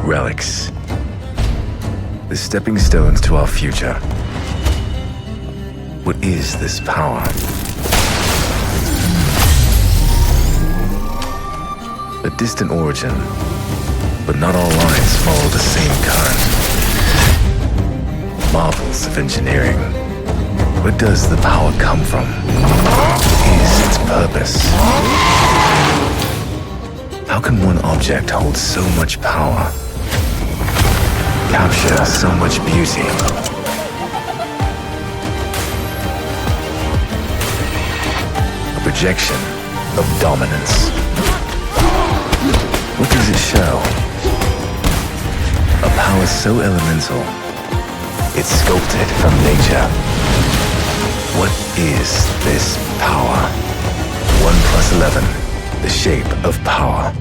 Relics. The stepping stones to our future. What is this power? A distant origin, but not all lines follow the same current. Marvels of engineering. Where does the power come from? What is its purpose? How can one object hold so much power? Capture so much beauty? A projection of dominance. What does it show? A power so elemental, it's sculpted from nature. What is this power? 1 + 11, the shape of power.